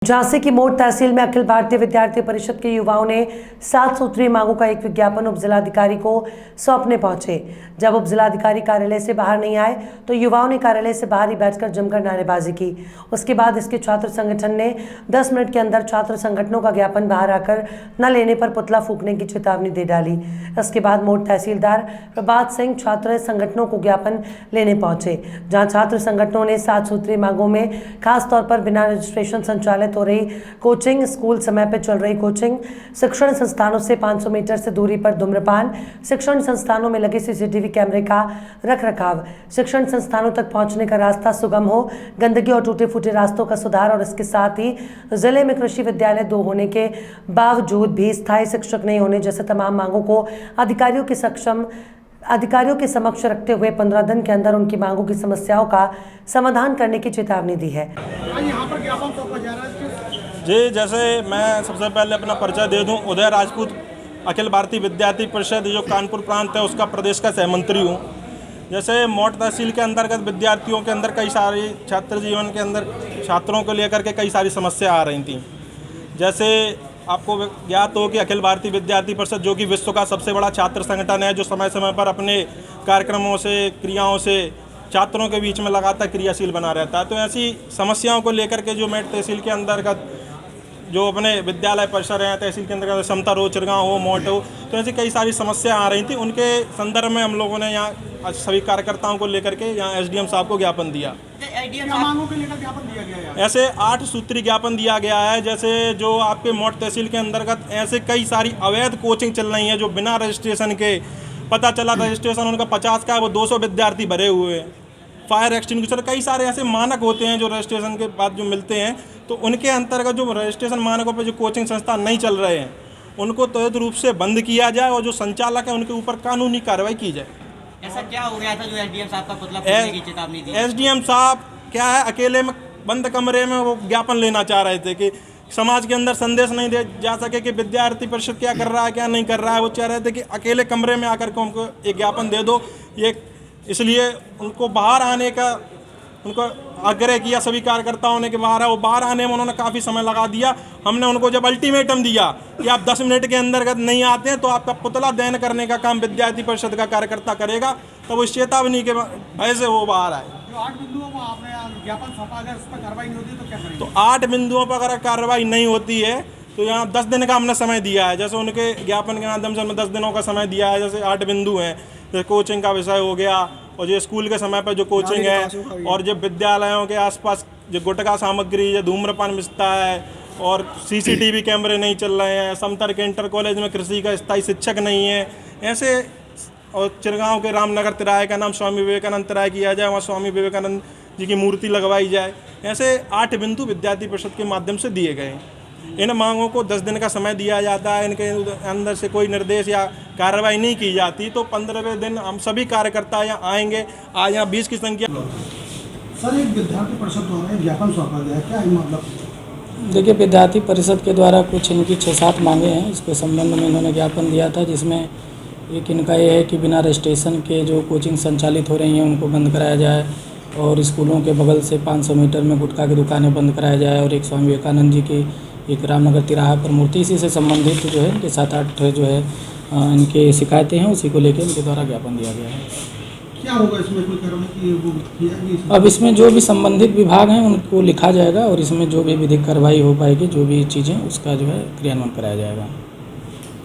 झांसी की मोट तहसील में अखिल भारतीय विद्यार्थी परिषद के युवाओं ने 7 सूत्रीय मांगों का एक विज्ञापन उपजिलाधिकारी को सौंपने पहुंचे। जब उपजिलाधिकारी कार्यालय से बाहर नहीं आए तो युवाओं ने कार्यालय से बाहर ही बैठकर जमकर नारेबाजी की। उसके बाद इसके छात्र संगठन ने 10 मिनट के अंदर छात्र संगठनों का ज्ञापन बाहर आकर न लेने पर पुतला फूंकने की चेतावनी दे डाली। इसके बाद मोट तहसीलदार प्रभात सिंह छात्र संगठनों को ज्ञापन लेने पहुंचे, जहां छात्र संगठनों ने 7 सूत्रीय मांगों में खासतौर पर बिना रजिस्ट्रेशन संचालित हो रही कोचिंग, स्कूल समय पर चल रही कोचिंग, शिक्षण संस्थानों से 500 मीटर से दूरी पर धूम्रपान, शिक्षण संस्थानों में लगे सीसीटीवी कैमरे का रखरखाव, शिक्षण संस्थानों तक पहुंचने का रास्ता सुगम हो, गंदगी और टूटे फूटे रास्तों का सुधार और इसके साथ ही जिले में कृषि विद्यालय 2 होने के बावजूद भी स्थायी शिक्षक नहीं होने जैसे तमाम मांगों को अधिकारियों के समक्ष रखते हुए 15 दिन के अंदर उनकी मांगों की समस्याओं का समाधान करने की चेतावनी दी है। जी, जैसे मैं सबसे पहले अपना परिचय दे दूं, उदय राजपूत अखिल भारतीय विद्यार्थी परिषद जो कानपुर प्रांत है उसका प्रदेश का सहमंत्री हूं। जैसे मोट तहसील के अंतर्गत विद्यार्थियों के अंदर कई सारी छात्र जीवन के अंदर छात्रों को लेकर के कई सारी समस्या आ रही थी। जैसे आपको ज्ञात हो कि अखिल भारतीय विद्यार्थी परिषद जो कि विश्व का सबसे बड़ा छात्र संगठन है, जो समय समय पर अपने कार्यक्रमों से, क्रियाओं से छात्रों के बीच में लगातार क्रियाशील बना रहता है। तो ऐसी समस्याओं को लेकर के जो मेट तहसील के अंतर्गत जो अपने विद्यालय परिसर हैं, तहसील के अंतर्गत समता हो, चिरगांव हो, मोट हो, तो ऐसी कई सारी समस्या आ रही थी। उनके संदर्भ में हम लोगों ने यहाँ सभी कार्यकर्ताओं को लेकर के यहाँ एसडीएम साहब को ज्ञापन दिया। ऐसे 8 सूत्री ज्ञापन दिया गया है। जैसे जो आपके मोट तहसील के अंतर्गत ऐसे कई सारी अवैध कोचिंग चल रही हैं जो बिना रजिस्ट्रेशन के, पता चला रजिस्ट्रेशन उनका 50 का है, वो 200 विद्यार्थी भरे हुए हैं। फायर एक्सटिंग्विशर, कई सारे ऐसे मानक होते हैं जो रजिस्ट्रेशन के बाद जो मिलते हैं, तो उनके अंतर्गत जो रजिस्ट्रेशन मानकों पर जो कोचिंग संस्थान नहीं चल रहे हैं उनको त्वरित रूप से बंद किया जाए और जो संचालक है उनके ऊपर कानूनी कार्रवाई की जाए। ऐसा क्या हो गया था जो एसडीएम साहब का पुतला फूंकने की चेतावनी दी? एसडीएम साहब क्या है, अकेले में बंद कमरे में वो ज्ञापन लेना चाह रहे थे कि समाज के अंदर संदेश नहीं दे जा सके कि विद्यार्थी परिषद क्या कर रहा है, क्या नहीं कर रहा है। वो चाह रहे थे कि अकेले कमरे में आकर के उनको एक ज्ञापन दे दो। ये इसलिए उनको बाहर आने का उनको आग्रह किया सभी कार्यकर्ताओं ने कि बाहर आओ। बाहर आने में उन्होंने काफ़ी समय लगा दिया। हमने उनको जब अल्टीमेटम दिया कि आप 10 मिनट के अंतर्गत नहीं आते हैं तो आपका पुतला दहन करने का काम विद्यार्थी परिषद का कार्यकर्ता करेगा, तब उस चेतावनी के भय से वो बाहर आए। 8 बिंदुओं पर आपने ज्ञापन सौंपा, अगर उस पर कार्रवाई नहीं होती तो क्या करेंगे? तो 8 बिंदुओं पर अगर कार्रवाई नहीं होती है तो यहाँ 10 दिन का हमने समय दिया है। जैसे उनके ज्ञापन के माध्यम से हमने 10 दिनों का समय दिया है। जैसे 8 बिंदु हैं, जैसे कोचिंग का विषय हो गया, और जो स्कूल के समय पर जो कोचिंग है, और जो विद्यालयों के आसपास जो गुटखा सामग्री, जो धूम्रपान मिलता है, और सीसीटीवी कैमरे नहीं चल रहे हैं, समतर के इंटर कॉलेज में कृषि का स्थायी शिक्षक नहीं है, ऐसे, और चिरगांव के रामनगर तिराहे का नाम स्वामी विवेकानंद तिराहे किया जाए, वहाँ स्वामी विवेकानंद जी की मूर्ति लगवाई जाए। ऐसे 8 बिंदु विद्यार्थी परिषद के माध्यम से दिए गए। इन मांगों को 10 दिन का समय दिया जाता है। इनके अंदर से कोई निर्देश या कार्रवाई नहीं की जाती तो 15वें दिन हम सभी कार्यकर्ता यहाँ आएंगे। आज यहाँ 20 की संख्या। सर, एक विद्यार्थी परिषद द्वारा ज्ञापन सौंपा गया है, क्या है मतलब? देखिए, विद्यार्थी परिषद के द्वारा कुछ इनकी 6-7 मांगे हैं। इसके संबंध में इन्होंने ज्ञापन दिया था, जिसमें एक इनका ये है कि बिना रजिस्ट्रेशन के जो कोचिंग संचालित हो रही हैं उनको बंद कराया जाए, और स्कूलों के बगल से 500 मीटर में गुटखा की दुकानें बंद कराया जाए, और एक स्वामी विवेकानंद जी की एक रामनगर तिराहा पर मूर्ति, इसी से संबंधित जो है इनके 7-8 जो है इनके शिकायतें हैं, उसी को लेकर इनके द्वारा ज्ञापन दिया गया है। क्या होगा इसमें, कोई कार्रवाई की वो किया नहीं? अब इसमें जो भी संबंधित विभाग हैं उनको लिखा जाएगा, और इसमें जो भी विधिक कार्रवाई हो पाएगी, जो भी चीज़ें उसका जो है क्रियान्वयन कराया जाएगा।